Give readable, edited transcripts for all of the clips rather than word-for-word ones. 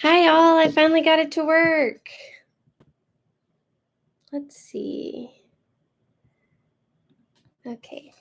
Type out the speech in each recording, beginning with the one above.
Hi all, I finally got it to work. Let's see. Okay.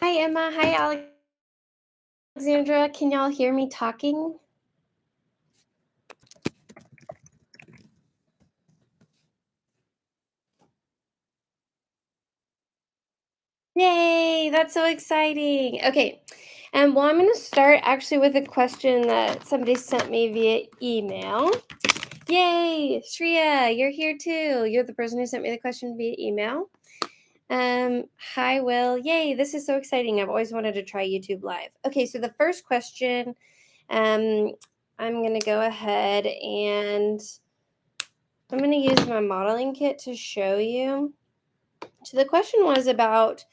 Hi Emma, hi Alexandra. Can y'all hear me talking? Yay, that's so exciting. Okay, well, I'm going to start actually with a question that somebody sent me via email. Yay, Shreya, you're here too. You're the person who sent me the question via email. Hi, Will. Yay, this is so exciting. I've always wanted to try YouTube Live. Okay, so the first question, I'm going to go ahead and I'm going to use my modeling kit to show you. So the question was about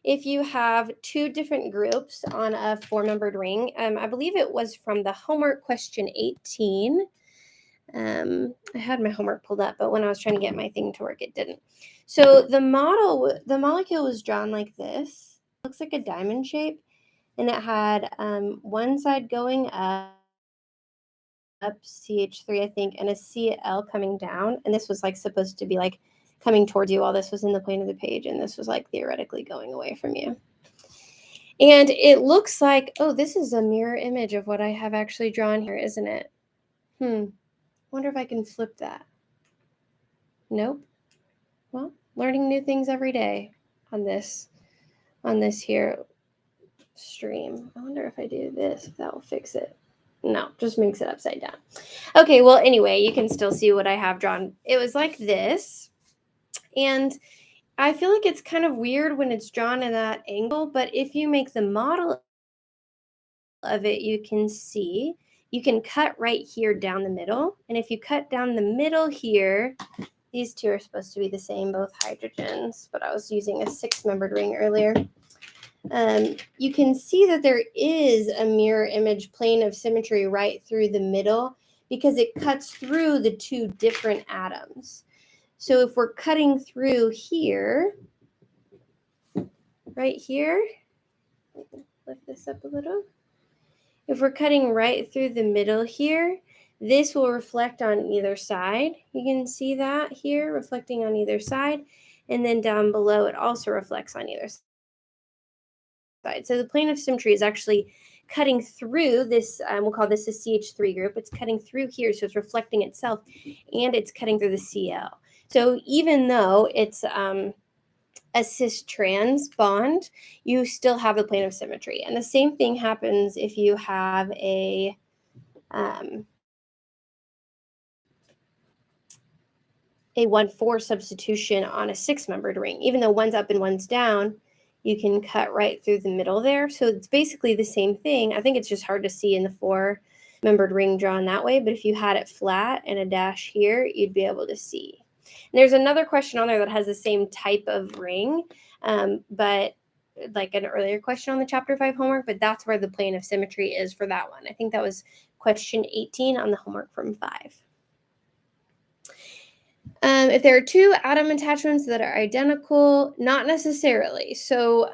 if you have two different groups on a four-membered ring. I believe it was from the homework question 18. I had my homework pulled up, but when I was trying to get my thing to work, it didn't. So the molecule was drawn like this. It looks like a diamond shape, and it had one side going up CH3, I think, and a Cl coming down. And this was like supposed to be like coming towards you while this was in the plane of the page, and this was like theoretically going away from you. And it looks like, oh, this is a mirror image of what I have actually drawn here, isn't it? Wonder if I can flip that. Nope. Well, learning new things every day on this here stream. I wonder if I do this, if that will fix it. No, just makes it upside down. Okay, well, anyway, you can still see what I have drawn. It was like this, and I feel like it's kind of weird when it's drawn in that angle, but if you make the model of it, you can see you can cut right here down the middle, and if you cut down the middle here, these two are supposed to be the same, both hydrogens, but I was using a six-membered ring earlier. You can see that there is a mirror image plane of symmetry right through the middle because it cuts through the two different atoms. So if we're cutting through here, right here, lift this up a little. If we're cutting right through the middle here, this will reflect on either side. You can see that here reflecting on either side. And then down below, it also reflects on either side. So the plane of symmetry is actually cutting through this, we'll call this a CH3 group. It's cutting through here, so it's reflecting itself, and it's cutting through the Cl. So even though it's a cis-trans bond, you still have the plane of symmetry. And the same thing happens if you have a 1,4 substitution on a six-membered ring. Even though one's up and one's down, you can cut right through the middle there. So it's basically the same thing. I think it's just hard to see in the 4-membered ring drawn that way, but if you had it flat and a dash here, you'd be able to see. And there's another question on there that has the same type of ring, but like an earlier question on the chapter 5 homework, but that's where the plane of symmetry is for that one. I think that was question 18 on the homework from 5. If there are 2 atom attachments that are identical, not necessarily. So,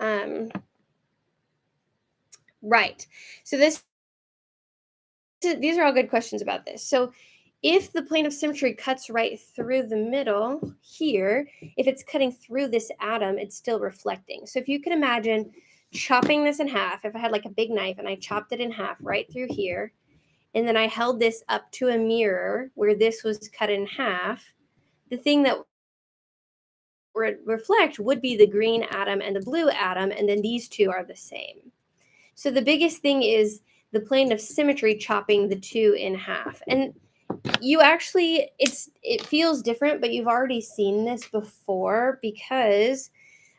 right. So these are all good questions about this. So if the plane of symmetry cuts right through the middle here, if it's cutting through this atom, it's still reflecting. So if you can imagine chopping this in half, if I had like a big knife and I chopped it in half right through here, and then I held this up to a mirror where this was cut in half, the thing that would reflect would be the green atom and the blue atom, and then these two are the same. So the biggest thing is the plane of symmetry chopping the 2 in half. And you actually, it feels different, but you've already seen this before because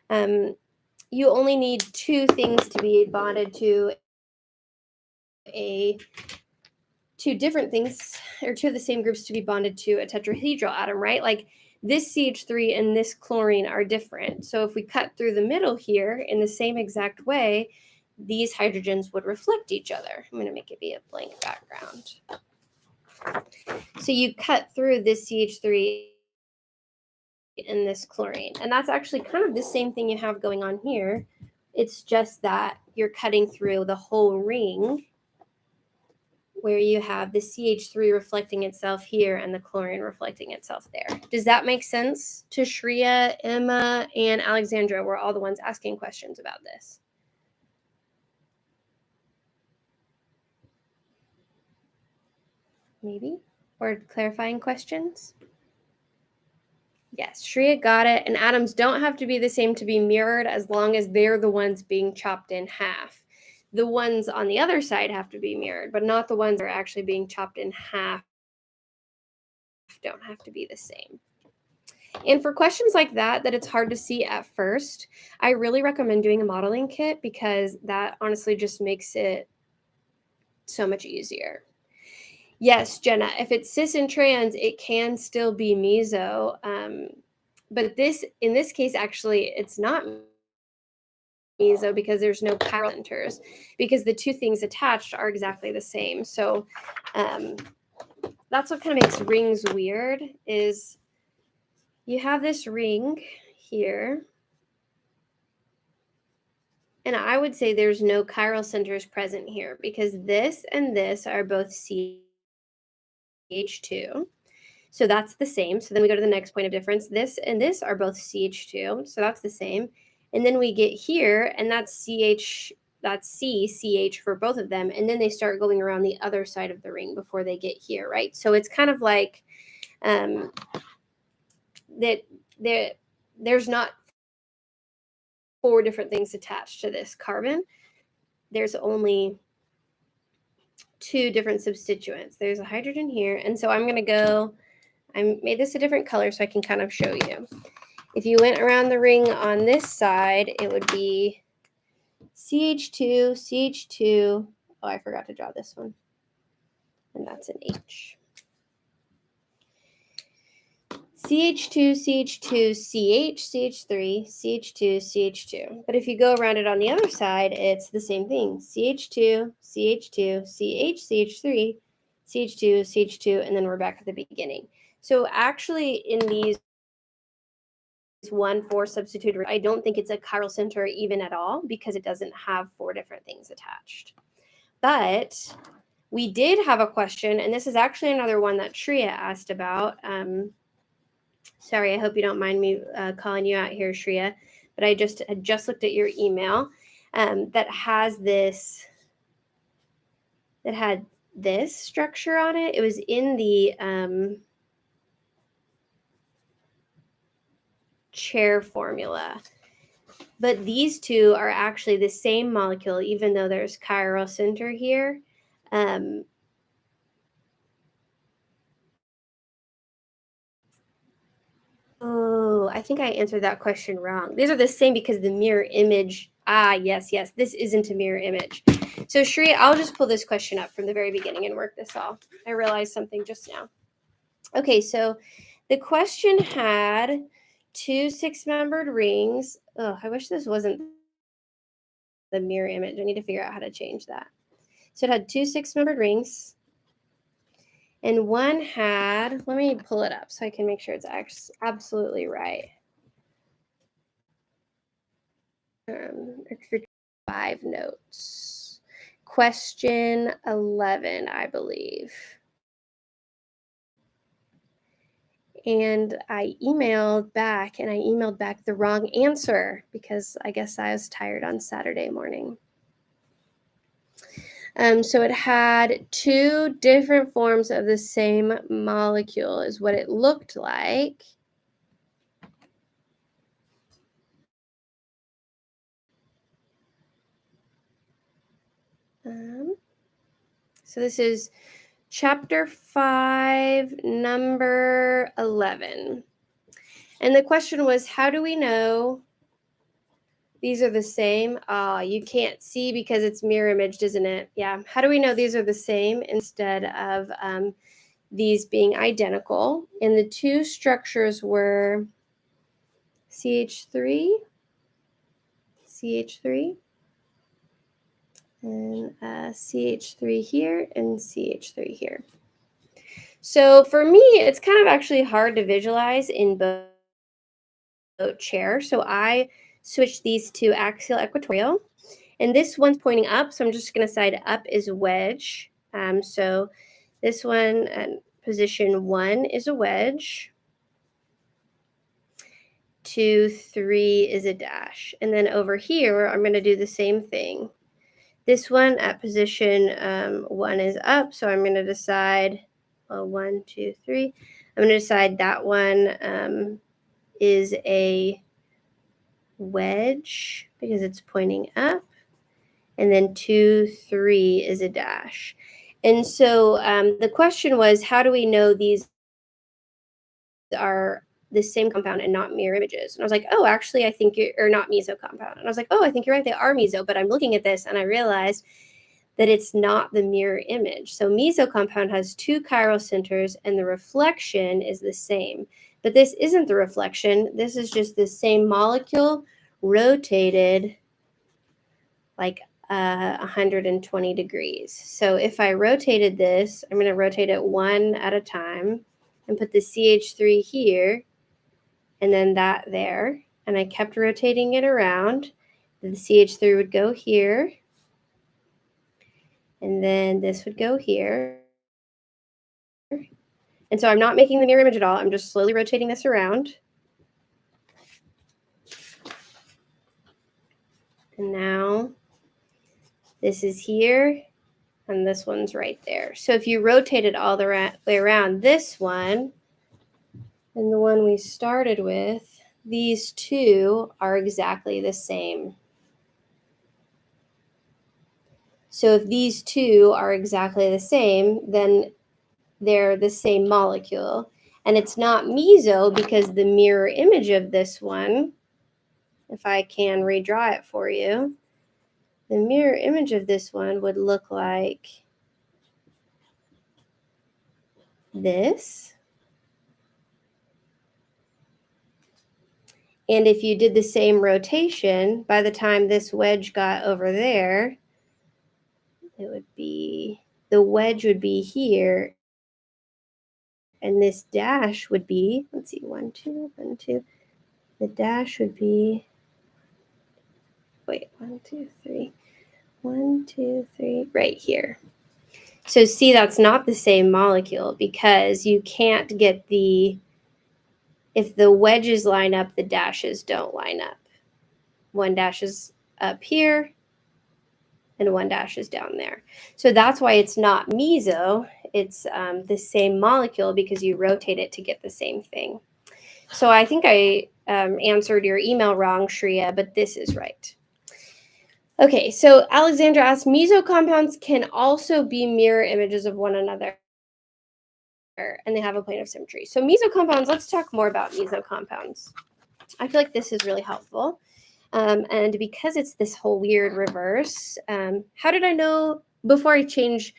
you only need 2 things to be bonded to 2 different things, or 2 of the same groups to be bonded to a tetrahedral atom, right? Like this CH3 and this chlorine are different. So if we cut through the middle here in the same exact way, these hydrogens would reflect each other. I'm going to make it be a blank background. So you cut through this CH3 and this chlorine. And that's actually kind of the same thing you have going on here. It's just that you're cutting through the whole ring where you have the CH3 reflecting itself here and the chlorine reflecting itself there. Does that make sense to Shreya, Emma, and Alexandra? We're all the ones asking questions about this. Maybe? Or clarifying questions? Yes, Shreya got it. And atoms don't have to be the same to be mirrored as long as they're the ones being chopped in half. The ones on the other side have to be mirrored, but not the ones that are actually being chopped in half don't have to be the same. And for questions like that it's hard to see at first, I really recommend doing a modeling kit because that honestly just makes it so much easier. Yes, Jenna, if it's cis and trans, it can still be meso. But in this case, actually, it's not meso because there's no chiral centers, because the 2 things attached are exactly the same. So that's what kind of makes rings weird is you have this ring here. And I would say there's no chiral centers present here because this and this are both CH2. So that's the same. So then we go to the next point of difference. This and this are both CH2. So that's the same. And then we get here, and that's CH, that's CH for both of them. And then they start going around the other side of the ring before they get here, right? So it's kind of like that there's not 4 different things attached to this carbon. There's only 2 different substituents. There's a hydrogen here. And so I'm going to go, I made this a different color so I can kind of show you. If you went around the ring on this side, it would be CH2, CH2. Oh, I forgot to draw this one. And that's an H. CH2, CH2, CH, CH3, CH2, CH2. But if you go around it on the other side, it's the same thing. CH2, CH2, CH, CH3, CH2, CH2, and then we're back at the beginning. So actually in these 1,4 substituted, I don't think it's a chiral center even at all because it doesn't have 4 different things attached. But we did have a question, and this is actually another one that Shreya asked about. Sorry, I hope you don't mind me calling you out here, Shreya, but I just looked at your email that has this, that had this structure on it. It was in the chair formula. But these 2 are actually the same molecule, even though there's chiral center here. Oh, I think I answered that question wrong. These are the same because the mirror image. Ah, yes, yes. This isn't a mirror image. So, Shri, I'll just pull this question up from the very beginning and work this off. I realized something just now. Okay, so the question had two 6-membered rings. Oh, I wish this wasn't the mirror image. I need to figure out how to change that. So it had two 6-membered rings. And one had, let me pull it up so I can make sure it's absolutely right. It's for 5 notes. Question 11, I believe. And I emailed back the wrong answer because I guess I was tired on Saturday morning. So it had 2 different forms of the same molecule is what it looked like. So this is Chapter 5, number 11. And the question was, how do we know these are the same? You can't see because it's mirror imaged, isn't it? Yeah. How do we know these are the same instead of these being identical? And the 2 structures were CH3, and CH3 here, and CH3 here. So for me, it's kind of actually hard to visualize in both chairs. So I switched these to axial equatorial. And this one's pointing up, so I'm just going to decide up is wedge. So this one, position 1 is a wedge. 2, 3 is a dash. And then over here, I'm going to do the same thing. This one at position 1 is up, so I'm going to decide, 1, 2, 3. I'm going to decide that one is a wedge because it's pointing up. And then 2, 3 is a dash. And so the question was, how do we know these are the same compound and not mirror images? And I was like, oh, actually, I think you're not meso compound. And I was like, oh, I think you're right. They are meso. But I'm looking at this and I realized that it's not the mirror image. So meso compound has 2 chiral centers and the reflection is the same. But this isn't the reflection. This is just the same molecule rotated like 120 degrees. So if I rotated this, I'm going to rotate it one at a time and put the CH3 here and then that there. And I kept rotating it around. The CH3 would go here. And then this would go here. And so I'm not making the mirror image at all. I'm just slowly rotating this around. And now this is here. And this one's right there. So if you rotate it all the way around, this one and the one we started with, these 2 are exactly the same. So if these 2 are exactly the same, then they're the same molecule. And it's not meso because the mirror image of this one, if I can redraw it for you, the mirror image of this one would look like this. And if you did the same rotation, by the time this wedge got over there, it would be, the wedge would be here. And this dash would be, let's see, 1, 2, 1, 2. The dash would be, wait, 1, 2, 3. 1, 2, 3, right here. So see, that's not the same molecule because you can't get if the wedges line up, the dashes don't line up. One dash is up here and one dash is down there. So that's why it's not meso. It's the same molecule because you rotate it to get the same thing. So I think I answered your email wrong, Shreya, but this is right. Okay, so Alexandra asks, meso compounds can also be mirror images of one another. and they have a plane of symmetry. So meso compounds, let's talk more about meso compounds. I feel like this is really helpful. And because it's this whole weird reverse, how did I know before I change?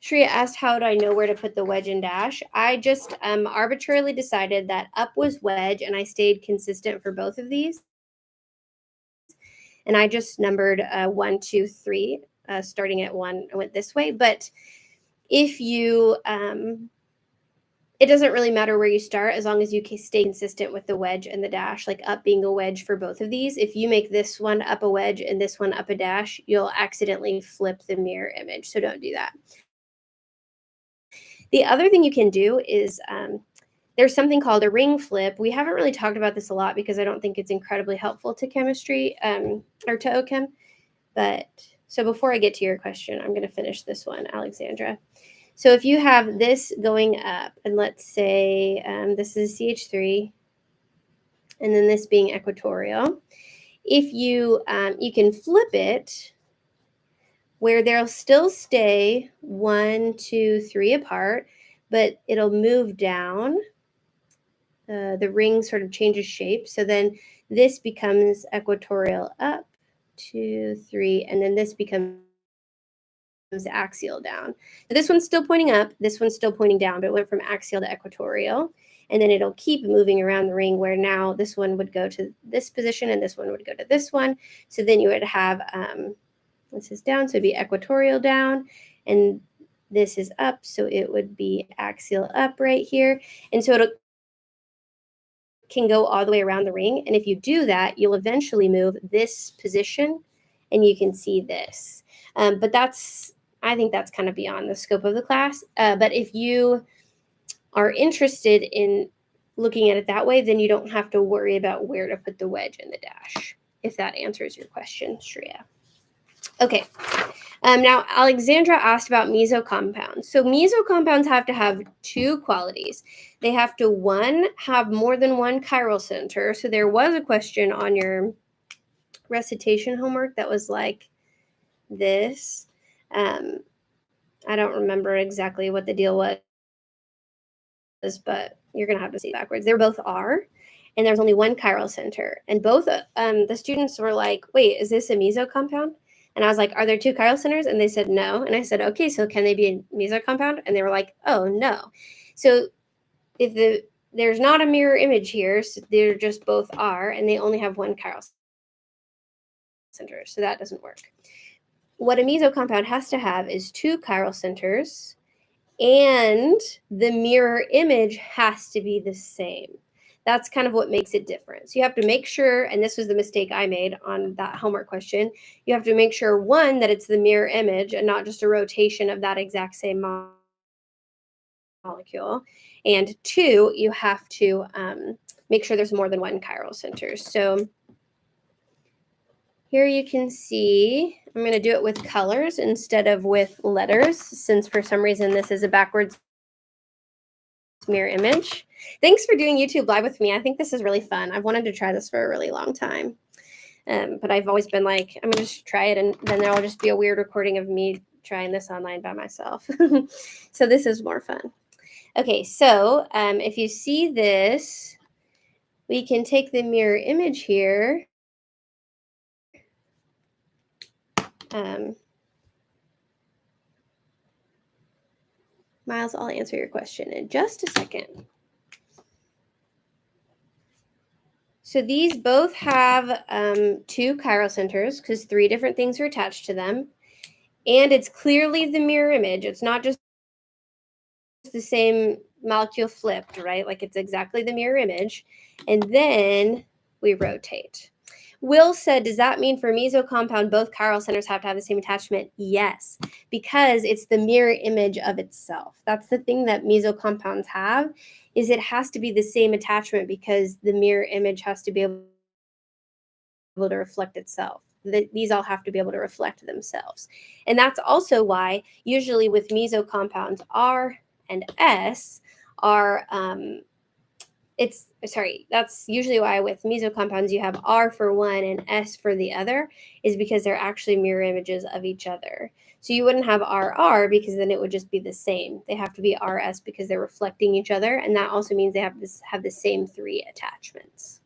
Shreya asked, how do I know where to put the wedge and dash? I just arbitrarily decided that up was wedge, and I stayed consistent for both of these. And I just numbered 1, 2, 3, starting at 1, I went this way. But if you, it doesn't really matter where you start as long as you stay consistent with the wedge and the dash, like up being a wedge for both of these. If you make this one up a wedge and this one up a dash, you'll accidentally flip the mirror image. So don't do that. The other thing you can do is there's something called a ring flip. We haven't really talked about this a lot because I don't think it's incredibly helpful to chemistry or to OChem. But so before I get to your question, I'm going to finish this one, Alexandra. So if you have this going up, and let's say this is CH3, and then this being equatorial, if you you can flip it where they'll still stay 1, 2, 3 apart, but it'll move down. The ring sort of changes shape. So then this becomes equatorial up, 2, 3, and then this becomes axial down. So this one's still pointing up, this one's still pointing down, but it went from axial to equatorial. And then it'll keep moving around the ring where now this one would go to this position and this one would go to this one. So then you would have this is down, so it'd be equatorial down, and this is up, so it would be axial up right here. And so it can go all the way around the ring. And if you do that, you'll eventually move this position, and you can see this. But I think that's kind of beyond the scope of the class. But if you are interested in looking at it that way, then you don't have to worry about where to put the wedge and the dash, if that answers your question, Shreya. Okay, now Alexandra asked about meso compounds. So meso compounds have to have 2 qualities. They have to, 1, have more than 1 chiral center. So there was a question on your recitation homework that was like this. I don't remember exactly what the deal was, but you're going to have to see it backwards. They're both R, and there's only 1 chiral center. And both the students were like, wait, is this a meso compound? And I was like, are there 2 chiral centers? And they said no. And I said, okay, so can they be a meso compound? And they were like, oh, no. So if there's not a mirror image here, so they're just both R, and they only have 1 chiral center. So that doesn't work. What a meso compound has to have is 2 chiral centers, and the mirror image has to be the same. That's kind of what makes it different. So you have to make sure, and this was the mistake I made on that homework question, you have to make sure, 1, that it's the mirror image and not just a rotation of that exact same molecule. And 2, you have to make sure there's more than 1 chiral center. So here you can see, I'm going to do it with colors instead of with letters, since for some reason this is a backwards mirror image. Thanks for doing YouTube Live with me. I think this is really fun. I've wanted to try this for a really long time. But I've always been like, I'm going to just try it, and then there'll just be a weird recording of me trying this online by myself. So this is more fun. Okay, so if you see this, we can take the mirror image here. Miles, I'll answer your question in just a second. So these both have 2 chiral centers because 3 different things are attached to them. And it's clearly the mirror image. It's not just the same molecule flipped, right? Like it's exactly the mirror image. And then we rotate. Will said, does that mean for meso compound, both chiral centers have to have the same attachment? Yes, because it's the mirror image of itself. That's the thing that meso compounds have, is it has to be the same attachment because the mirror image has to be able to reflect itself. These all have to be able to reflect themselves. And that's also why usually with meso compounds, R and S are that's usually why with meso compounds you have R for one and S for the other, is because they're actually mirror images of each other. So you wouldn't have RR because then it would just be the same. They have to be RS because they're reflecting each other, and that also means they have the same 3 attachments.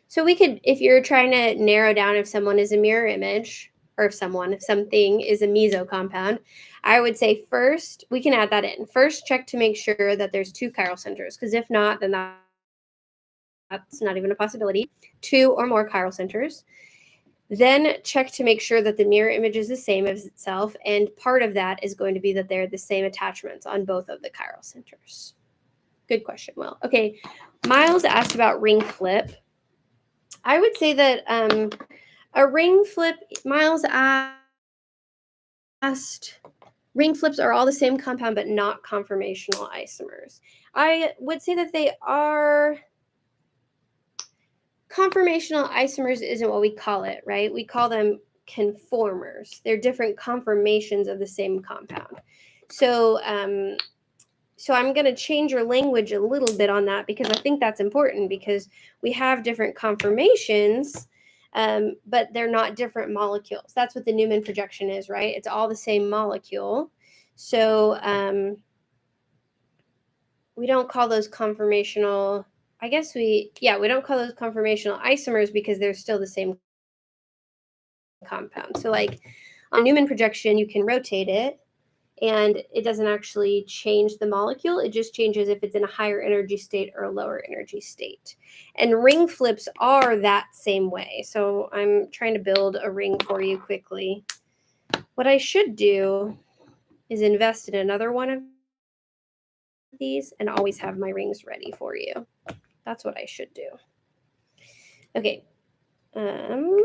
So we could, if you're trying to narrow down if someone is a mirror image, or if something is a meso compound, I would say first, we can add that in. First, check to make sure that there's 2 chiral centers, because if not, then that's not even a possibility. 2 or more chiral centers. Then check to make sure that the mirror image is the same as itself, and part of that is going to be that they're the same attachments on both of the chiral centers. Good question, Will. Okay, Miles asked about ring flip. I would say that a ring flip, Miles asked, ring flips are all the same compound but not conformational isomers. I would say that they are. Conformational isomers isn't what we call it, right? We call them conformers. They're different conformations of the same compound. So I'm going to change your language a little bit on that, because I think that's important, because we have different conformations, but they're not different molecules. That's what the Newman projection is, right? It's all the same molecule. So we don't call those conformational. I guess we don't call those conformational isomers because they're still the same compound. So like on Newman projection, you can rotate it and it doesn't actually change the molecule. It just changes if it's in a higher energy state or a lower energy state. And ring flips are that same way. So I'm trying to build a ring for you quickly. What I should do is invest in another one of these and always have my rings ready for you. That's what I should do. Okay. I'm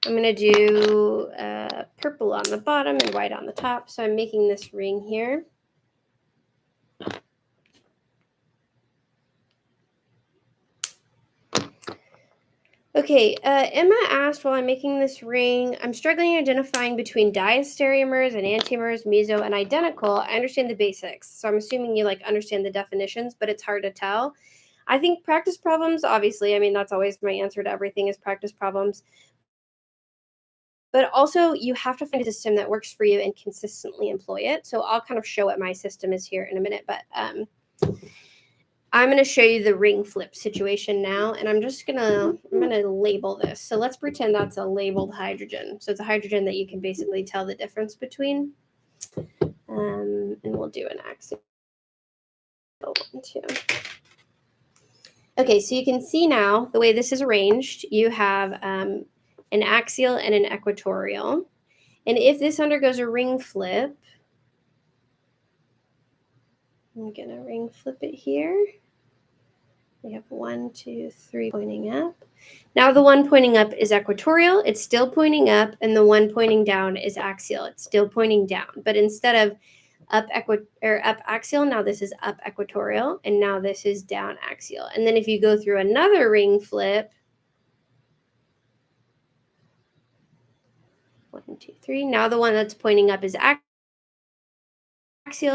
going to do purple on the bottom and white on the top. So I'm making this ring here. Okay, Emma asked, while I'm making this ring, I'm struggling identifying between diastereomers, enantiomers, meso, and identical. I understand the basics, so I'm assuming you understand the definitions, but it's hard to tell. I think practice problems, obviously, I mean, that's always my answer to everything is practice problems. But also, you have to find a system that works for you and consistently employ it. So I'll kind of show what my system is here in a minute, but I'm going to show you the ring flip situation now, and I'm going to label this. So let's pretend that's a labeled hydrogen. So it's a hydrogen that you can basically tell the difference between. And we'll do an axial 1, 2. Okay, so you can see now the way this is arranged, you have an axial and an equatorial. And if this undergoes a ring flip, I'm going to ring flip it here. We have 1, 2, 3 pointing up. Now the one pointing up is equatorial. It's still pointing up, and the one pointing down is axial. It's still pointing down, but instead of up axial, now this is up equatorial, and now this is down axial. And then if you go through another ring flip, 1, 2, 3. Now the one that's pointing up is axial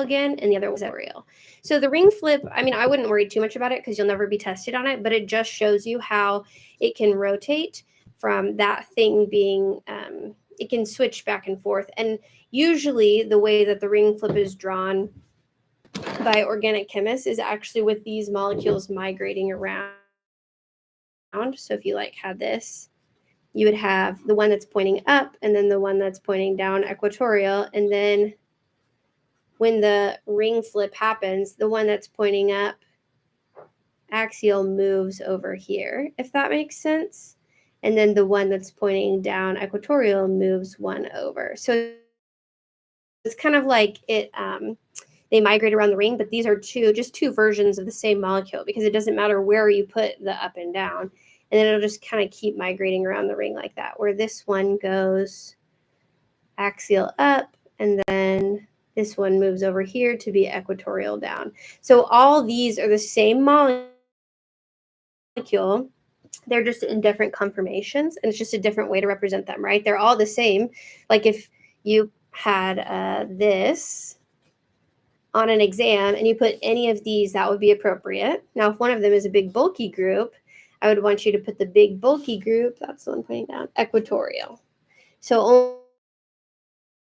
again, and the other was equatorial. So the ring flip, I mean, I wouldn't worry too much about it because you'll never be tested on it, but it just shows you how it can rotate from that thing being, it can switch back and forth. And usually the way that the ring flip is drawn by organic chemists is actually with these molecules migrating around. So if you had this, you would have the one that's pointing up and then the one that's pointing down equatorial, and then when the ring flip happens, the one that's pointing up axial moves over here, if that makes sense. And then the one that's pointing down equatorial moves one over. So it's kind of like it, they migrate around the ring, but these are just two versions of the same molecule, because it doesn't matter where you put the up and down. And then it'll just kind of keep migrating around the ring like that, where this one goes axial up, and then this one moves over here to be equatorial down. So all these are the same molecule. They're just in different conformations, and it's just a different way to represent them, right? They're all the same. Like if you had this, on an exam and you put any of these, that would be appropriate. Now, if one of them is a big bulky group, I would want you to put the big bulky group, that's the one pointing down, equatorial. So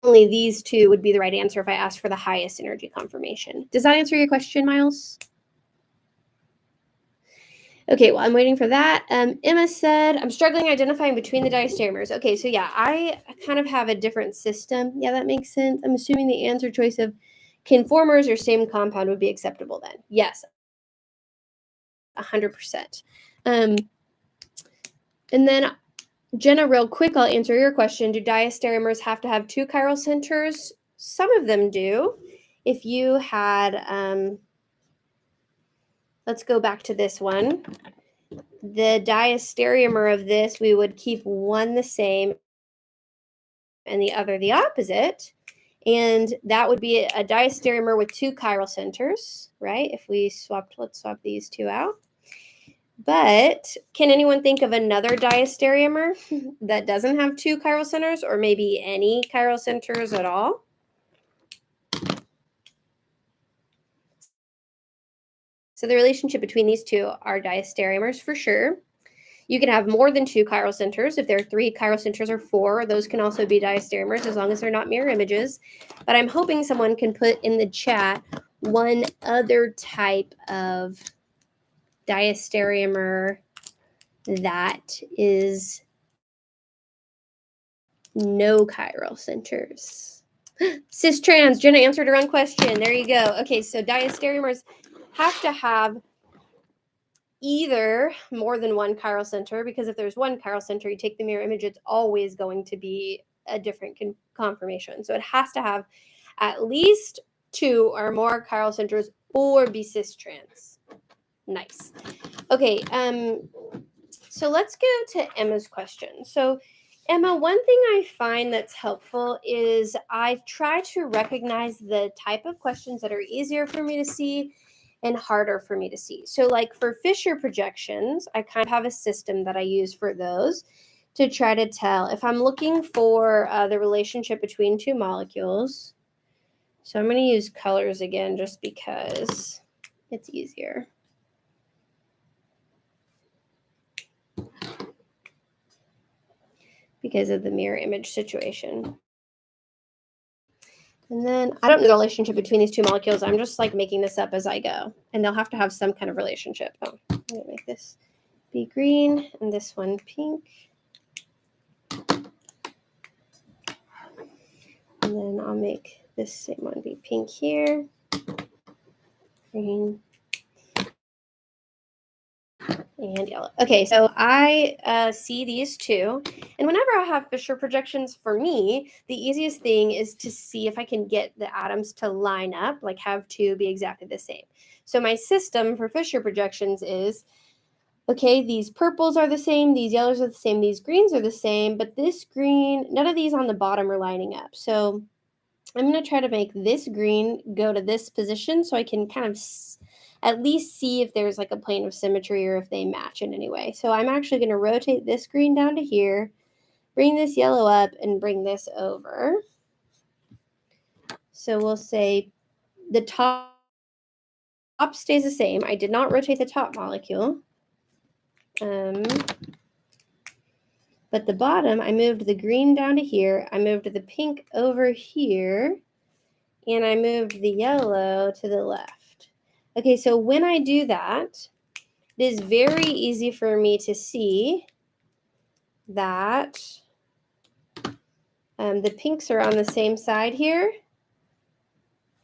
only these two would be the right answer if I asked for the highest energy conformation. Does that answer your question, Miles? Okay, well, I'm waiting for that. Emma said, I'm struggling identifying between the diastereomers. Okay, so yeah, I kind of have a different system. Yeah, that makes sense. I'm assuming the answer choice of conformers or same compound would be acceptable then. Yes, 100%. And then Jenna, real quick, I'll answer your question. Do diastereomers have to have two chiral centers? Some of them do. If you had, let's go back to this one. The diastereomer of this, we would keep one the same and the other the opposite. And that would be a diastereomer with two chiral centers, right? If we swapped, let's swap these two out. But can anyone think of another diastereomer that doesn't have two chiral centers, or maybe any chiral centers at all? So the relationship between these two are diastereomers for sure. You can have more than two chiral centers. If there are 3 chiral centers or 4, those can also be diastereomers as long as they're not mirror images. But I'm hoping someone can put in the chat one other type of diastereomer that is no chiral centers. Cis-trans, Jenna answered her own question. There you go. Okay, so diastereomers have to have either more than one chiral center, because if there's one chiral center, you take the mirror image, it's always going to be a different conformation. So it has to have at least 2 or more chiral centers or be cis-trans. Nice. Okay, so let's go to Emma's question. So Emma, one thing I find that's helpful is I try to recognize the type of questions that are easier for me to see and harder for me to see. So like for Fischer projections, I kind of have a system that I use for those to try to tell if I'm looking for the relationship between 2 molecules. So I'm going to use colors again just because it's easier. Because of the mirror image situation. And then I don't know the relationship between these 2 molecules. I'm just like making this up as I go. And they'll have to have some kind of relationship. Oh, I'm going to make this be green and this one pink. And then I'll make this same one be pink here. Green. And yellow. Okay, so I see these 2. And whenever I have Fischer projections, for me, the easiest thing is to see if I can get the atoms to line up, like have 2 be exactly the same. So my system for Fischer projections is, okay, these purples are the same, these yellows are the same, these greens are the same, but this green, none of these on the bottom are lining up. So I'm going to try to make this green go to this position so I can kind of at least see if there's like a plane of symmetry or if they match in any way. So I'm actually going to rotate this green down to here, bring this yellow up, and bring this over. So we'll say the top stays the same. I did not rotate the top molecule. But the bottom, I moved the green down to here. I moved the pink over here. And I moved the yellow to the left. Okay, so when I do that, it is very easy for me to see that the pinks are on the same side here.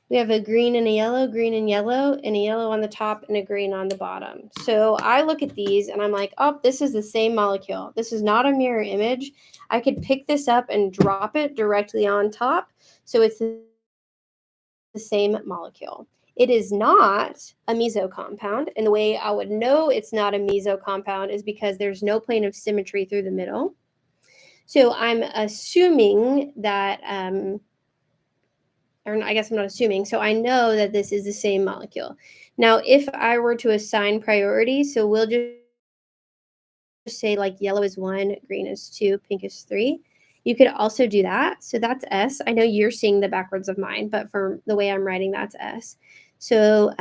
We have a green and a yellow, and a yellow on the top and a green on the bottom. So I look at these and I'm like, oh, this is the same molecule. This is not a mirror image. I could pick this up and drop it directly on top. So it's the same molecule. It is not a meso compound, and the way I would know it's not a meso compound is because there's no plane of symmetry through the middle. So I'm assuming that, or I guess I'm not assuming, so I know that this is the same molecule. Now, if I were to assign priority, so we'll just say like yellow is 1, green is 2, pink is 3. You could also do that. So that's S. I know you're seeing the backwards of mine, but for the way I'm writing, that's S. So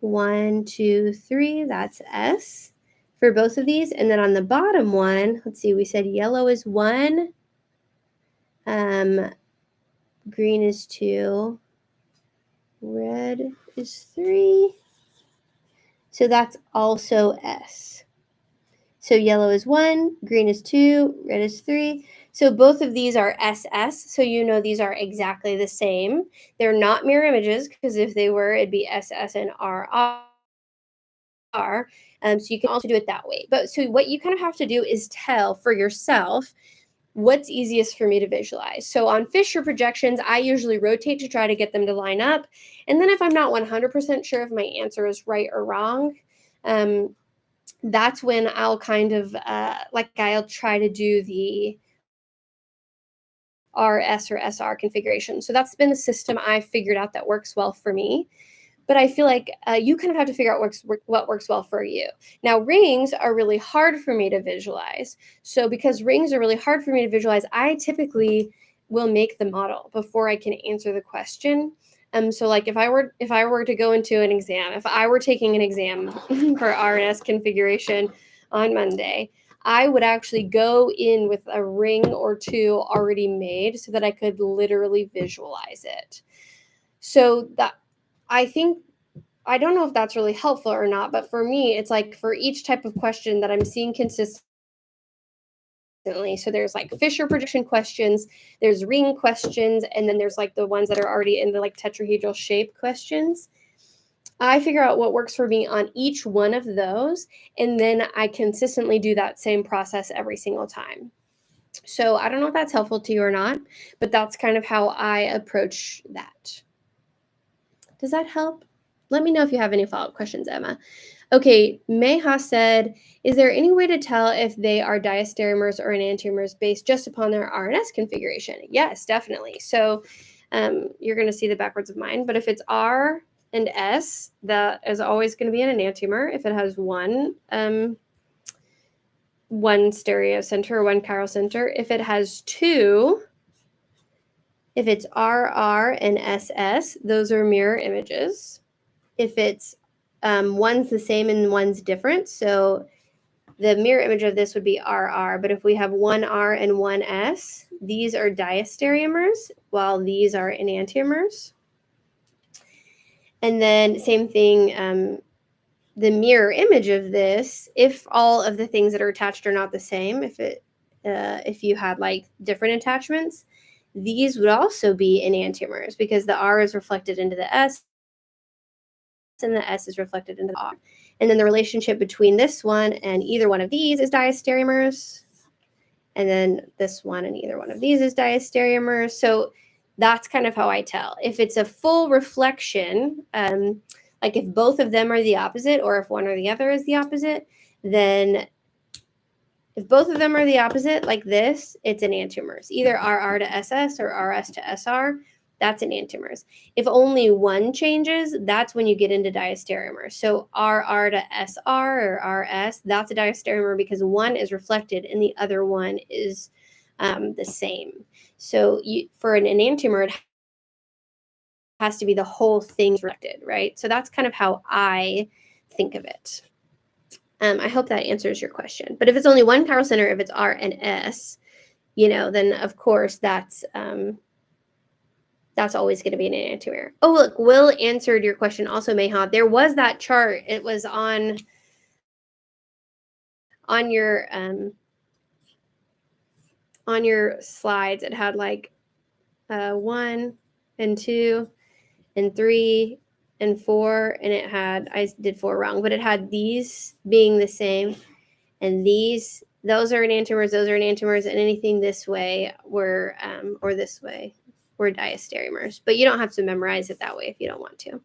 1, 2, 3, that's S for both of these. And then on the bottom one, let's see, we said yellow is 1, green is 2, red is 3. So that's also S. So yellow is 1, green is 2, red is 3. So both of these are SS, so you know these are exactly the same. They're not mirror images, because if they were, it'd be SS and RR. So you can also do it that way. But so what you kind of have to do is tell for yourself what's easiest for me to visualize. So on Fischer projections, I usually rotate to try to get them to line up. And then if I'm not 100% sure if my answer is right or wrong, that's when I'll kind of I'll try to do the RS or SR configuration. So that's been the system I figured out that works well for me. But I feel like you kind of have to figure out what works well for you. Now, rings are really hard for me to visualize. So because rings are really hard for me to visualize, I typically will make the model before I can answer the question. So like if I were to go into an exam, if I were taking an exam for RNS configuration on Monday, I would actually go in with a ring or two already made so that I could literally visualize it. So that I think, I don't know if that's really helpful or not, but for me, it's like for each type of question that I'm seeing consistently. So there's like Fischer projection questions, there's ring questions, and then there's like the ones that are already in the like tetrahedral shape questions. I figure out what works for me on each one of those, and then I consistently do that same process every single time. So I don't know if that's helpful to you or not, but that's kind of how I approach that. Does that help? Let me know if you have any follow-up questions, Emma. Okay, Meha said, is there any way to tell if they are diastereomers or enantiomers based just upon their RNS configuration? Yes, definitely. So you're going to see the backwards of mine, but if it's R and S, that is always going to be an enantiomer if it has one stereocenter or one chiral center. If it has two, if it's RR and SS, those are mirror images. If it's one's the same and one's different, so the mirror image of this would be RR, but if we have one R and one S, these are diastereomers, while these are enantiomers. And then same thing, the mirror image of this, if all of the things that are attached are not the same, if you had like different attachments, these would also be enantiomers because the R is reflected into the S and the S is reflected into the R. And then the relationship between this one and either one of these is diastereomers. And then this one and either one of these is diastereomers. So that's kind of how I tell. If it's a full reflection, like if both of them are the opposite or if one or the other is the opposite, then if both of them are the opposite, like this, it's enantiomers. Either RR to SS or RS to SR, that's enantiomers. If only one changes, that's when you get into diastereomers. So RR to SR or RS, that's a diastereomer because one is reflected and the other one is the same. So for an enantiomer, it has to be the whole thing reflected, right? So that's kind of how I think of it. I hope that answers your question. But if it's only one chiral center, if it's R and S, then of course that's always going to be an enantiomer. Oh, look, Will answered your question also, Meha. There was that chart. It was on your slides. It had like 1 and 2 and 3 and 4, and it had, I did 4 wrong, but it had these being the same, and those are enantiomers, those are enantiomers, and anything this way were, or this way, were diastereomers. But you don't have to memorize it that way if you don't want to.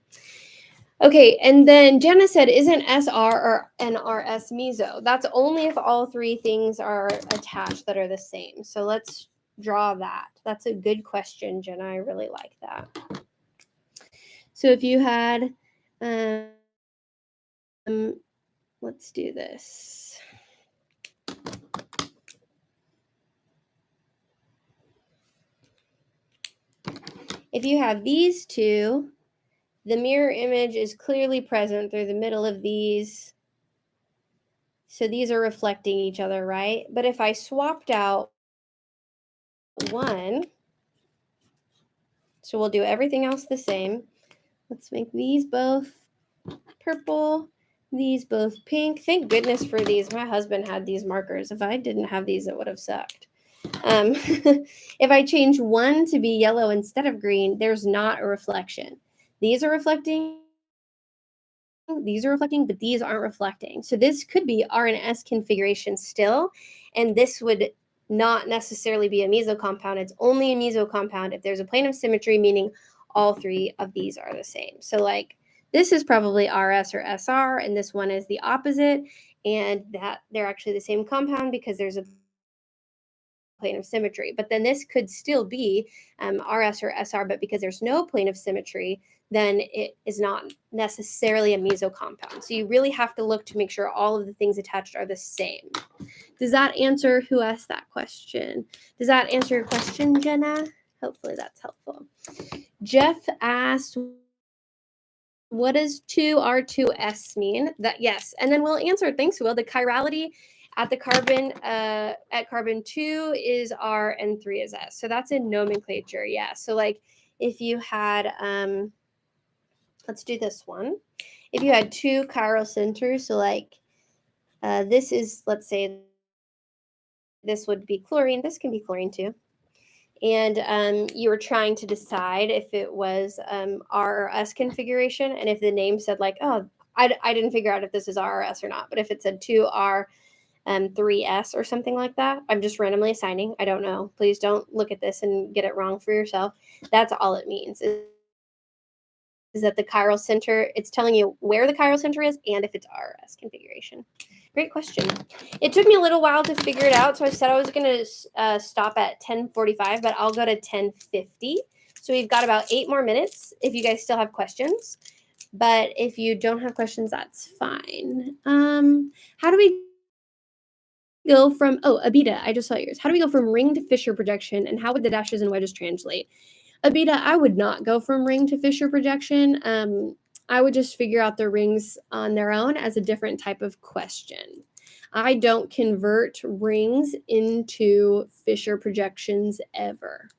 Okay, and then Jenna said, isn't SR or NRS meso? That's only if all three things are attached that are the same. So let's draw that. That's a good question, Jenna. I really like that. So if you had, let's do this. if you have these two, the mirror image is clearly present through the middle of these. So these are reflecting each other, right? But if I swapped out one, so we'll do everything else the same. Let's make these both purple, these both pink. Thank goodness for these. My husband had these markers. If I didn't have these, it would have sucked. If I change one to be yellow instead of green, there's not a reflection. These are reflecting, but these aren't reflecting. So this could be R and S configuration still, and this would not necessarily be a meso compound. It's only a meso compound if there's a plane of symmetry, meaning all three of these are the same. So like this is probably RS or SR, and this one is the opposite, and that they're actually the same compound because there's a plane of symmetry. But then this could still be RS or SR, but because there's no plane of symmetry, then it is not necessarily a meso compound. So you really have to look to make sure all of the things attached are the same. Does that answer who asked that question? Does that answer your question, Jenna? Hopefully that's helpful. Jeff asked, what does 2R2S mean? That yes, and then we'll answer. Thanks, Will. The chirality at the carbon at carbon 2 is R and 3 is S. So that's in nomenclature. Yeah. So like if you had let's do this one. If you had two chiral centers, so like this is, let's say this would be chlorine. This can be chlorine too. And you were trying to decide if it was R or S configuration. And if the name said like, oh, I didn't figure out if this is R or S or not. But if it said 2R, 3S or something like that, I'm just randomly assigning. I don't know. Please don't look at this and get it wrong for yourself. That's all it means. Is that the chiral center, it's telling you where the chiral center is and if it's RS configuration. Great question. It took me a little while to figure it out, so I said I was going to stop at 10:45, but I'll go to 10:50. So we've got about 8 more minutes if you guys still have questions. But if you don't have questions, that's fine. How do we go from, oh, Abita, I just saw yours. How do we go from ring to Fischer projection, and how would the dashes and wedges translate? Abita, I would not go from ring to Fischer projection. I would just figure out the rings on their own as a different type of question. I don't convert rings into Fischer projections ever.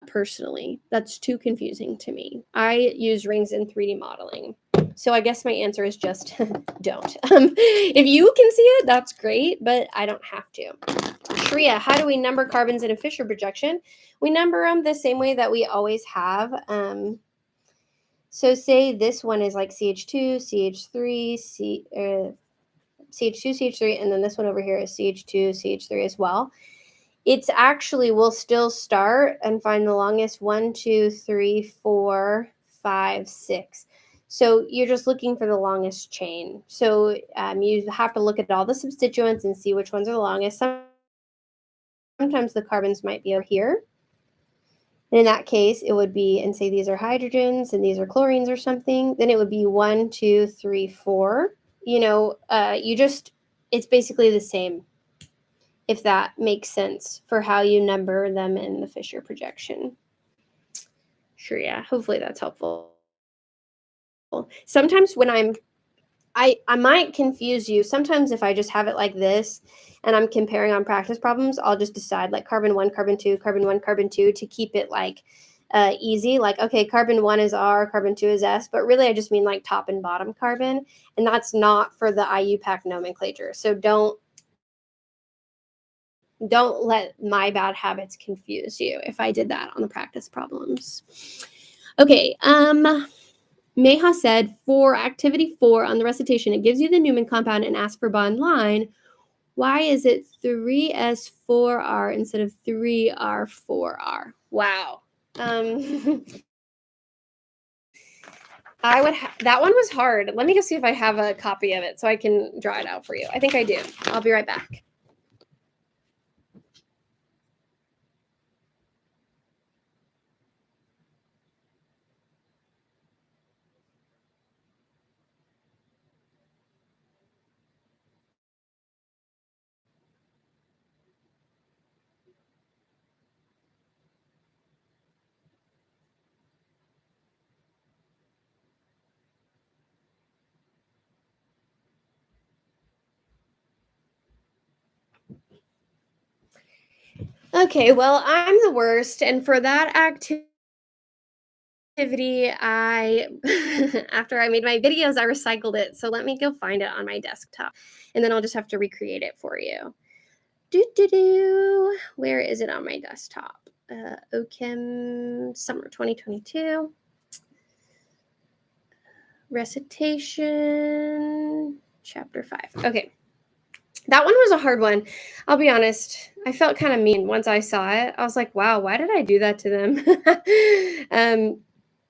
Personally, that's too confusing to me. I use rings in 3D modeling. So I guess my answer is just don't. If you can see it, that's great, but I don't have to. Shreya, how do we number carbons in a Fischer projection? We number them the same way that we always have. So say this one is like CH2, CH3, CH2, CH3, and then this one over here is CH2, CH3 as well. It's actually, we'll still start and find the longest 1, 2, 3, 4, 5, 6. So you're just looking for the longest chain. So you have to look at all the substituents and see which ones are the longest. Sometimes the carbons might be over here. And in that case, it would be, and say these are hydrogens and these are chlorines or something, then it would be 1, 2, 3, 4. You know, it's basically the same, if that makes sense for how you number them in the Fischer projection. Sure, yeah, hopefully that's helpful. Sometimes when I might confuse you. Sometimes if I just have it like this and I'm comparing on practice problems, I'll just decide like carbon 1, carbon 2, carbon 1, carbon 2 to keep it like easy. Like, okay, carbon 1 is R, carbon 2 is S, but really I just mean like top and bottom carbon. And that's not for the IUPAC nomenclature. So don't let my bad habits confuse you if I did that on the practice problems. Okay, Meha said, for activity 4 on the recitation, it gives you the Newman compound and asks for bond line. Why is it 3S4R instead of 3R4R? Wow. That one was hard. Let me go see if I have a copy of it so I can draw it out for you. I think I do. I'll be right back. Okay, well, I'm the worst, and for that activity, I after I made my videos, I recycled it. So let me go find it on my desktop, and then I'll just have to recreate it for you. Where is it on my desktop? OChem Summer 2022. Recitation, chapter 5. Okay. That one was a hard one. I'll be honest. I felt kind of mean once I saw it. I was like, wow, why did I do that to them?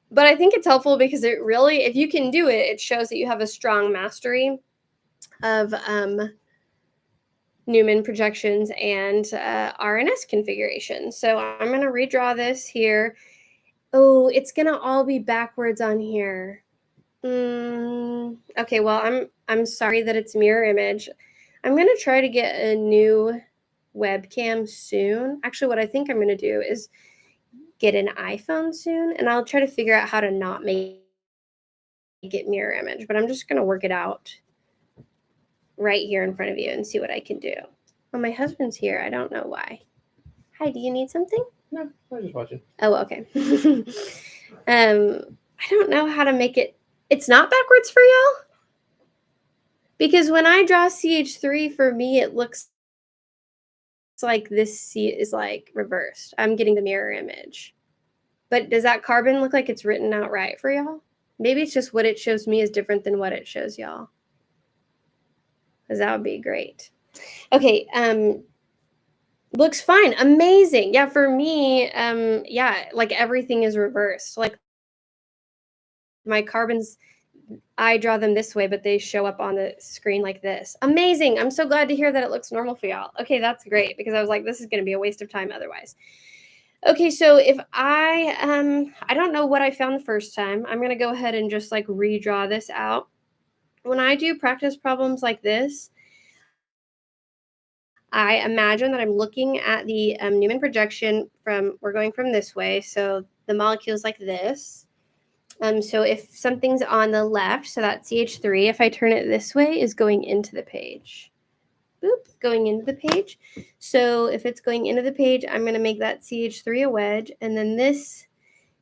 But I think it's helpful because it really, if you can do it, it shows that you have a strong mastery of Newman projections and RNS configuration. So I'm going to redraw this here. Oh, it's going to all be backwards on here. Okay, well, I'm sorry that it's mirror image. I'm going to try to get a new webcam soon. Actually, what I think I'm going to do is get an iPhone soon, and I'll try to figure out how to not make it mirror image, but I'm just going to work it out right here in front of you and see what I can do. Oh, my husband's here. I don't know why. Hi, do you need something? No, I was just watching. Oh, okay. I don't know how to make it. It's not backwards for y'all? Because when I draw CH3, for me, it looks like this C is like reversed. I'm getting the mirror image. But does that carbon look like it's written out right for y'all? Maybe it's just what it shows me is different than what it shows y'all. Because that would be great. Okay, looks fine. Amazing. Yeah, for me, yeah, like everything is reversed. Like my carbons, I draw them this way, but they show up on the screen like this. Amazing. I'm so glad to hear that it looks normal for y'all. Okay, that's great because I was like, this is going to be a waste of time otherwise. Okay, so if I don't know what I found the first time. I'm going to go ahead and just like redraw this out. When I do practice problems like this, I imagine that I'm looking at the Newman projection we're going from this way. So the molecule's like this. So if something's on the left, so that CH3, if I turn it this way, is going into the page. Boop, going into the page. So if it's going into the page, I'm going to make that CH3 a wedge. And then this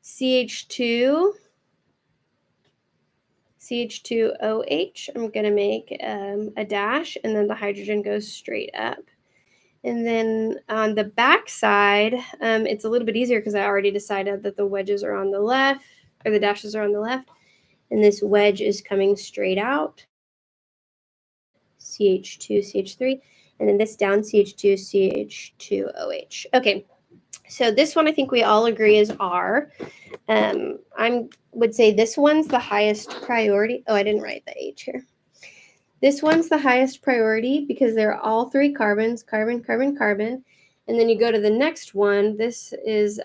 CH2OH, I'm going to make a dash, and then the hydrogen goes straight up. And then on the back side, it's a little bit easier because I already decided that the wedges are on the left, or the dashes are on the left. And this wedge is coming straight out. CH2, CH3. And then this down CH2, CH2OH. Okay, so this one I think we all agree is R. I would say this one's the highest priority. Oh, I didn't write the H here. This one's the highest priority because they're all three carbons, carbon, carbon, carbon. And then you go to the next one. This is,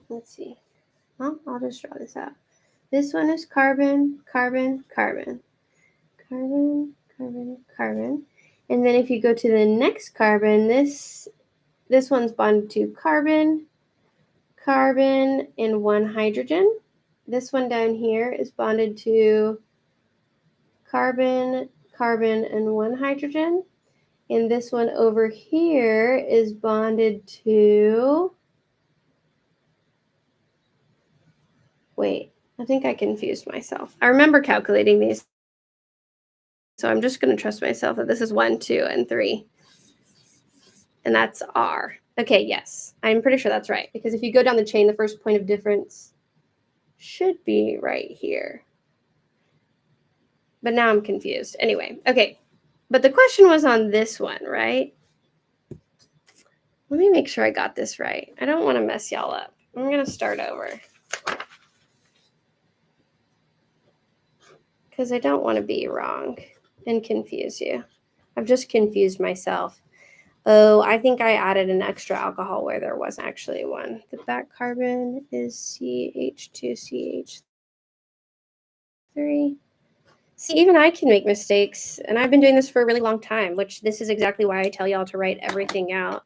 let's see. Well, I'll just draw this out. This one is carbon, carbon, carbon, carbon, carbon, carbon. And then if you go to the next carbon, this one's bonded to carbon, carbon, and one hydrogen. This one down here is bonded to carbon, carbon, and one hydrogen. And this one over here is bonded to, wait, I think I confused myself. I remember calculating these. So I'm just going to trust myself that this is 1, 2, and 3. And that's R. Okay, yes. I'm pretty sure that's right. Because if you go down the chain, the first point of difference should be right here. But now I'm confused. Anyway, okay. But the question was on this one, right? Let me make sure I got this right. I don't want to mess y'all up. I'm going to start over. Because I don't want to be wrong and confuse you. I've just confused myself. Oh, I think I added an extra alcohol where there wasn't actually one. The back carbon is CH2CH3. See, even I can make mistakes, and I've been doing this for a really long time, which this is exactly why I tell y'all to write everything out.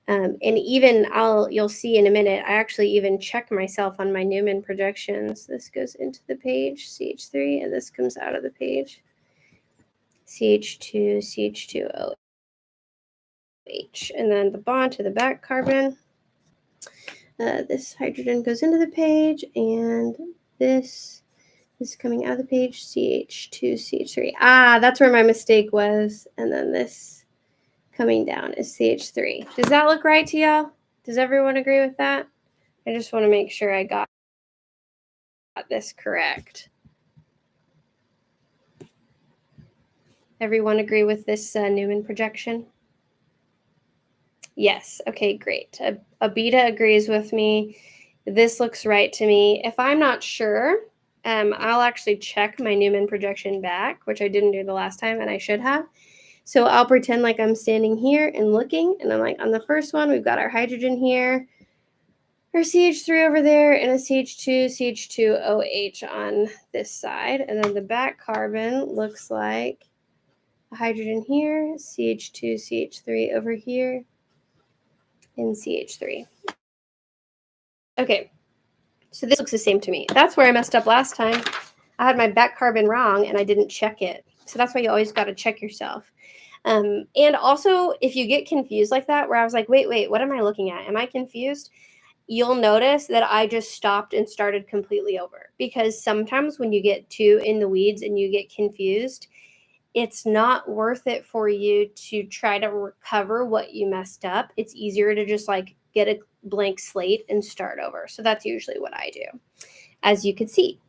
And even you'll see in a minute, I actually even check myself on my Newman projections. This goes into the page, CH3, and this comes out of the page. CH2, CH2OH. And then the bond to the back carbon. This hydrogen goes into the page, and this is coming out of the page, CH2, CH3. Ah, that's where my mistake was. And then this coming down is CH3. Does that look right to y'all? Does everyone agree with that? I just want to make sure I got this correct. Everyone agree with this Newman projection? Yes. Okay, great. Abita agrees with me. This looks right to me. If I'm not sure, I'll actually check my Newman projection back, which I didn't do the last time, and I should have. So I'll pretend like I'm standing here and looking, and I'm like, on the first one, we've got our hydrogen here, our CH3 over there, and a CH2, CH2OH on this side. And then the back carbon looks like a hydrogen here, CH2, CH3 over here, and CH3. Okay, so this looks the same to me. That's where I messed up last time. I had my back carbon wrong, and I didn't check it. So that's why you always got to check yourself. And also, if you get confused like that, where I was like, wait, what am I looking at? Am I confused? You'll notice that I just stopped and started completely over, because sometimes when you get too in the weeds and you get confused, it's not worth it for you to try to recover what you messed up. It's easier to just like get a blank slate and start over. So that's usually what I do, as you can see.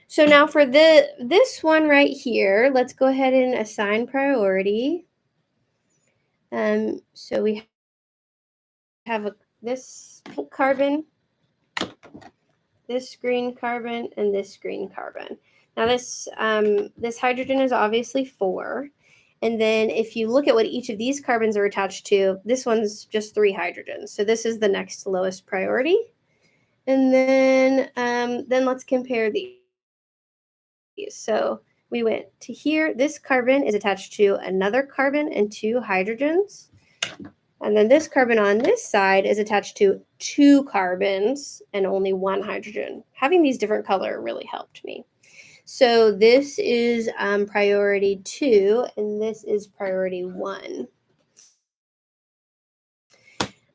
So now for this one right here, let's go ahead and assign priority. So we have this pink carbon, this green carbon, and this green carbon. Now this hydrogen is obviously 4. And then if you look at what each of these carbons are attached to, this one's just 3 hydrogens. So this is the next lowest priority. And then let's compare these. So we went to here. This carbon is attached to another carbon and 2 hydrogens. And then this carbon on this side is attached to 2 carbons and only 1 hydrogen. Having these different color really helped me. So this is priority 2, and this is priority 1.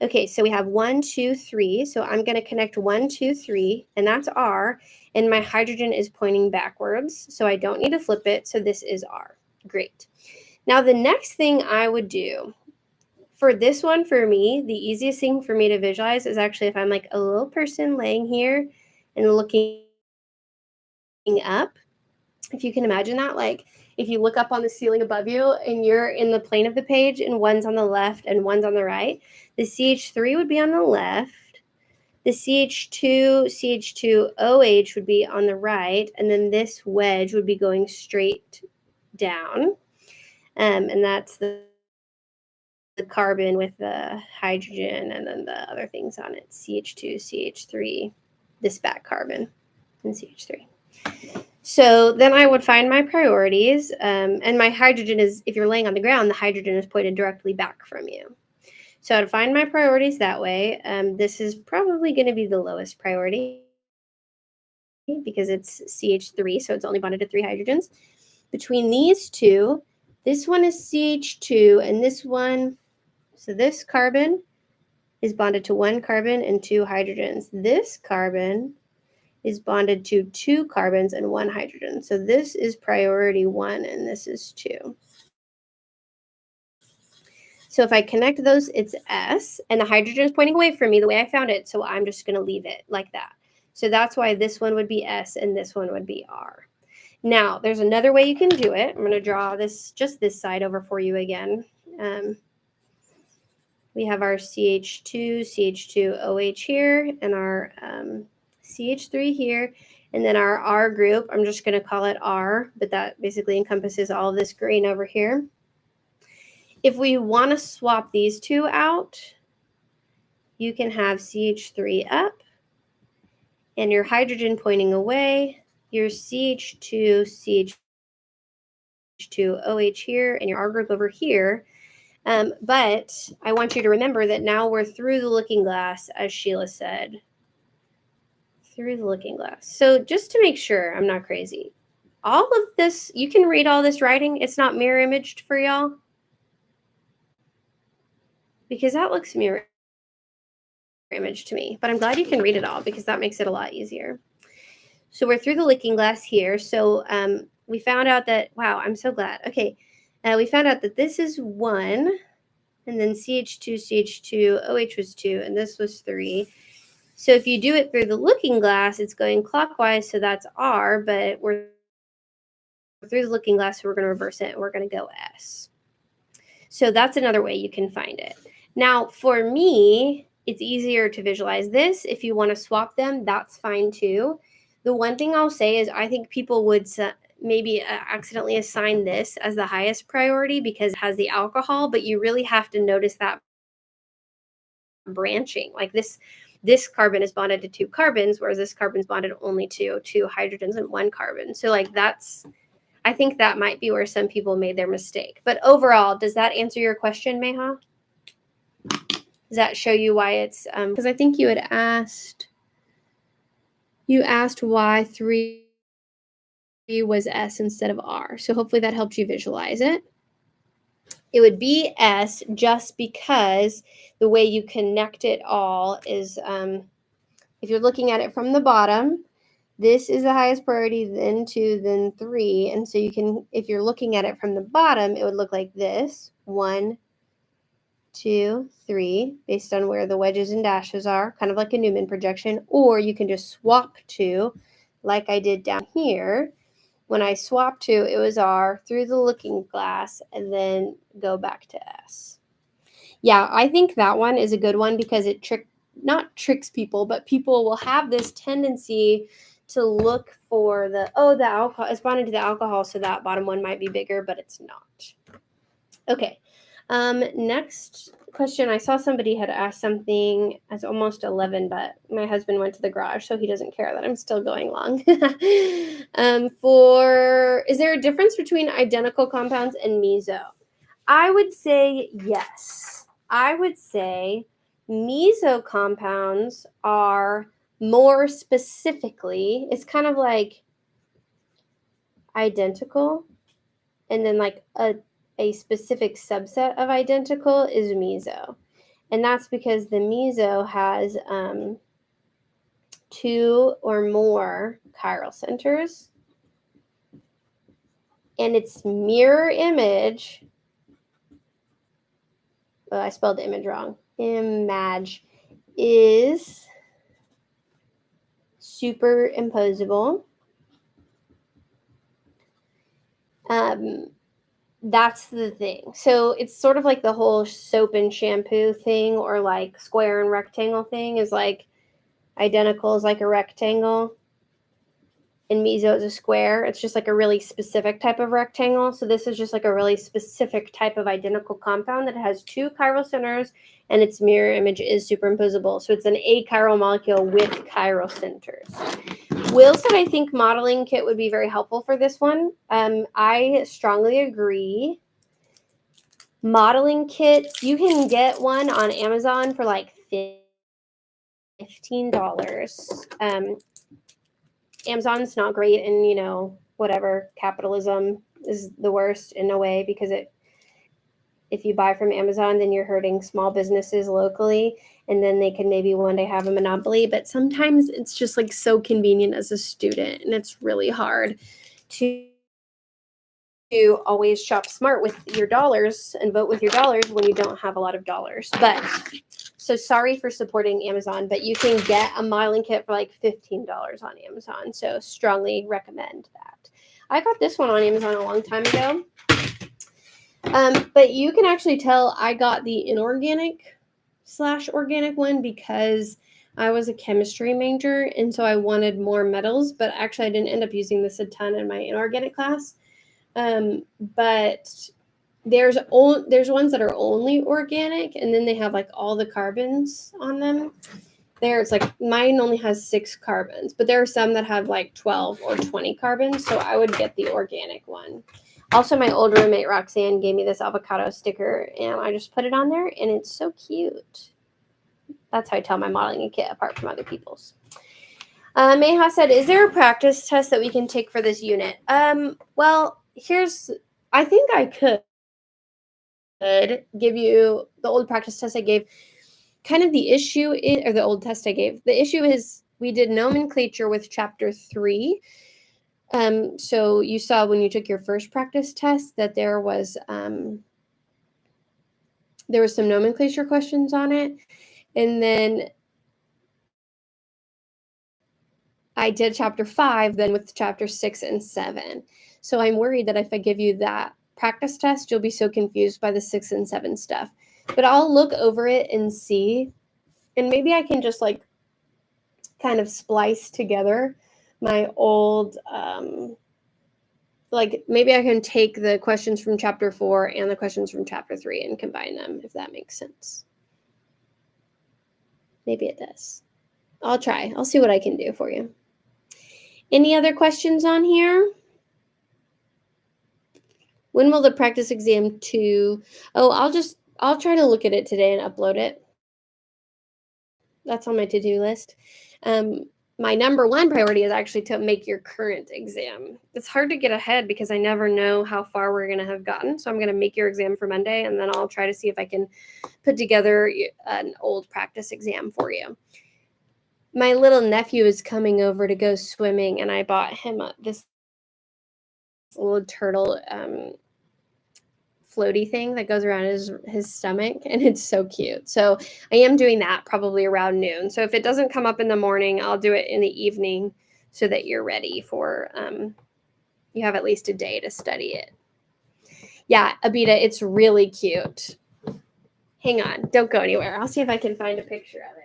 Okay, so we have 1, 2, 3. So I'm going to connect 1, 2, 3, and that's R. And my hydrogen is pointing backwards, so I don't need to flip it. So this is R. Great. Now the next thing I would do for this one, for me, the easiest thing for me to visualize is actually if I'm like a little person laying here and looking up. If you can imagine that, like if you look up on the ceiling above you and you're in the plane of the page and one's on the left and one's on the right, the CH3 would be on the left, the CH2, CH2OH would be on the right, and then this wedge would be going straight down. And that's the carbon with the hydrogen and then the other things on it, CH2, CH3, this back carbon, and CH3. So then I would find my priorities, and my hydrogen is, if you're laying on the ground, the hydrogen is pointed directly back from you. So I'd find my priorities that way. This is probably going to be the lowest priority because it's CH3, so it's only bonded to 3 hydrogens. Between these two, this one is CH2, and this one, so this carbon is bonded to 1 carbon and 2 hydrogens. This carbon is bonded to 2 carbons and 1 hydrogen. So this is priority 1 and this is 2. So if I connect those, it's S, and the hydrogen is pointing away from me the way I found it. So I'm just going to leave it like that. So that's why this one would be S and this one would be R. Now, there's another way you can do it. I'm going to draw this, just this side over for you again. We have our CH2, CH2OH here, and our CH3 here, and then our R group, I'm just going to call it R, but that basically encompasses all of this green over here. If we want to swap these two out, you can have CH3 up, and your hydrogen pointing away, your CH2, CH2OH here, and your R group over here. But I want you to remember that now we're through the looking glass, as Sheila said. Through the looking glass. So just to make sure I'm not crazy, all of this, you can read all this writing. It's not mirror imaged for y'all. Because that looks mirror image to me. But I'm glad you can read it all because that makes it a lot easier. So we're through the looking glass here. So we found out that, wow, I'm so glad. Okay, we found out that this is 1, and then CH2, CH2, OH was 2, and this was 3. So if you do it through the looking glass, it's going clockwise, so that's R, but we're through the looking glass, so we're going to reverse it, and we're going to go S. So that's another way you can find it. Now, for me, it's easier to visualize this. If you want to swap them, that's fine too. The one thing I'll say is I think people would maybe accidentally assign this as the highest priority because it has the alcohol, but you really have to notice that branching. Like this carbon is bonded to 2 carbons, whereas this carbon is bonded only to 2 hydrogens and 1 carbon. So like I think that might be where some people made their mistake. But overall, does that answer your question, Meha? Does that show you why it's because I think you asked why 3 was S instead of R. So hopefully that helped you visualize it. It would be S just because the way you connect it all is if you're looking at it from the bottom, this is the highest priority, then 2, then 3. And so you can, if you're looking at it from the bottom, it would look like this: 1, 2, 3, based on where the wedges and dashes are, kind of like a Newman projection. Or you can just swap 2, like I did down here. When I swapped 2, it was R through the looking glass and then go back to S. Yeah, I think that one is a good one because it not tricks people, but people will have this tendency to look for the alcohol is bonded to the alcohol, so that bottom one might be bigger, but it's not. Okay. Next question. I saw somebody had asked something. It's almost 11, but my husband went to the garage, so he doesn't care that I'm still going long. Is there a difference between identical compounds and meso? I would say yes. I would say meso compounds are more specifically, it's kind of like identical, and then like a specific subset of identical is meso. And that's because the meso has 2 or more chiral centers. And its mirror image, I spelled image wrong, image, is superimposable. That's the thing. So it's sort of like the whole soap and shampoo thing, or like square and rectangle thing is like identical is like a rectangle and meso is a square. It's just like a really specific type of rectangle. So this is just like a really specific type of identical compound that has 2 chiral centers and its mirror image is superimposable. So it's an achiral molecule with chiral centers. Will said, I think modeling kit would be very helpful for this one. I strongly agree. Modeling kits, you can get one on Amazon for like $15. Amazon's not great, and whatever, capitalism is the worst in a way, because if you buy from Amazon, then you're hurting small businesses locally, and then they can maybe one day have a monopoly. But sometimes it's just like so convenient as a student, and it's really hard to always shop smart with your dollars and vote with your dollars when you don't have a lot of dollars. But so sorry for supporting Amazon, but you can get a modeling kit for like $15 on Amazon. So strongly recommend that. I got this one on Amazon a long time ago. But you can actually tell I got the inorganic/organic one because I was a chemistry major, and so I wanted more metals, but actually I didn't end up using this a ton in my inorganic class. But there's ones that are only organic, and then they have like all the carbons on them. It's like mine only has 6 carbons, but there are some that have like 12 or 20 carbons, so I would get the organic one. Also, my old roommate Roxanne gave me this avocado sticker, and I just put it on there, and it's so cute. That's how I tell my modeling kit apart from other people's. Mayha said, is there a practice test that we can take for this unit? Well, I think I could give you the old practice test I gave. Kind of the issue is, or the old test I gave, the issue is we did nomenclature with chapter 3. So you saw when you took your first practice test that there was some nomenclature questions on it. And then I did chapter 5 then with chapter 6 and 7. So I'm worried that if I give you that practice test, you'll be so confused by the 6 and 7 stuff. But I'll look over it and see. And maybe I can just like kind of splice together my old, like maybe I can take the questions from chapter 4 and the questions from chapter 3 and combine them, if that makes sense. Maybe it does. I'll try. I'll see what I can do for you. Any other questions on here? When will the practice exam 2? Oh, I'll try to look at it today and upload it. That's on my to-do list. My number 1 priority is actually to make your current exam. It's hard to get ahead because I never know how far we're going to have gotten. So I'm going to make your exam for Monday, and then I'll try to see if I can put together an old practice exam for you. My little nephew is coming over to go swimming, and I bought him this little turtle floaty thing that goes around his stomach, and it's so cute. So I am doing that probably around noon. So if it doesn't come up in the morning, I'll do it in the evening so that you're ready for you have at least a day to study it. Yeah, Abita, it's really cute. Hang on, don't go anywhere. I'll see if I can find a picture of it.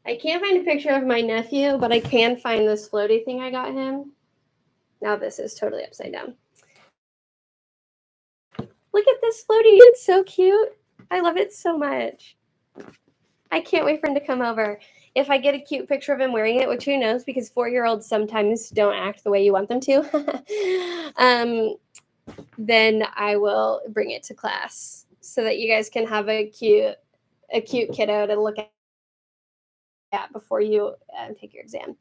I can't find a picture of my nephew, but I can find this floaty thing I got him. Now this is totally upside down. Look at this floaty. It's so cute. I love it so much. I can't wait for him to come over. If I get a cute picture of him wearing it, which who knows, because 4-year-olds sometimes don't act the way you want them to, then I will bring it to class so that you guys can have a cute kiddo to look at before you take your exam.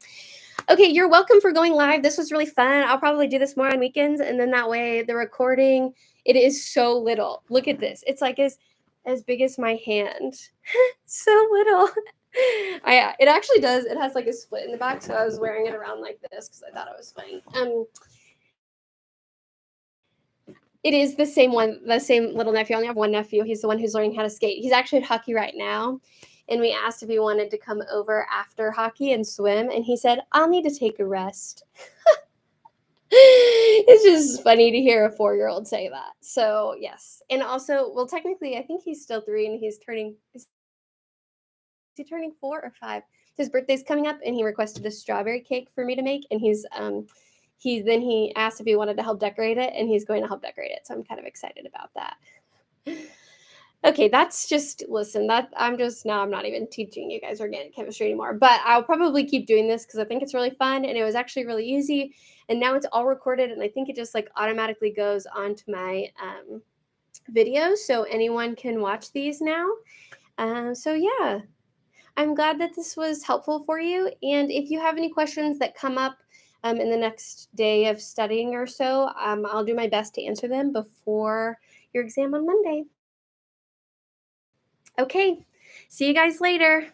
Okay, you're welcome for going live. This was really fun. I'll probably do this more on weekends, and then that way the recording, it is so little. Look at this. It's like as big as my hand. So little. It actually does. It has like a split in the back, so I was wearing it around like this because I thought it was funny. It is the same little nephew. I only have one nephew. He's the one who's learning how to skate. He's actually at hockey right now. And we asked if he wanted to come over after hockey and swim. And he said, I'll need to take a rest. It's just funny to hear a 4-year-old say that. So, yes. And also, well, technically, I think he's still 3 and is he turning 4 or 5? His birthday's coming up and he requested a strawberry cake for me to make. And he asked if he wanted to help decorate it, and he's going to help decorate it. So I'm kind of excited about that. Okay, that's just, listen, I'm not even teaching you guys organic chemistry anymore, but I'll probably keep doing this because I think it's really fun, and it was actually really easy, and now it's all recorded, and I think it just like automatically goes onto my videos, so anyone can watch these now. So yeah, I'm glad that this was helpful for you, and if you have any questions that come up in the next day of studying or so, I'll do my best to answer them before your exam on Monday. Okay, see you guys later.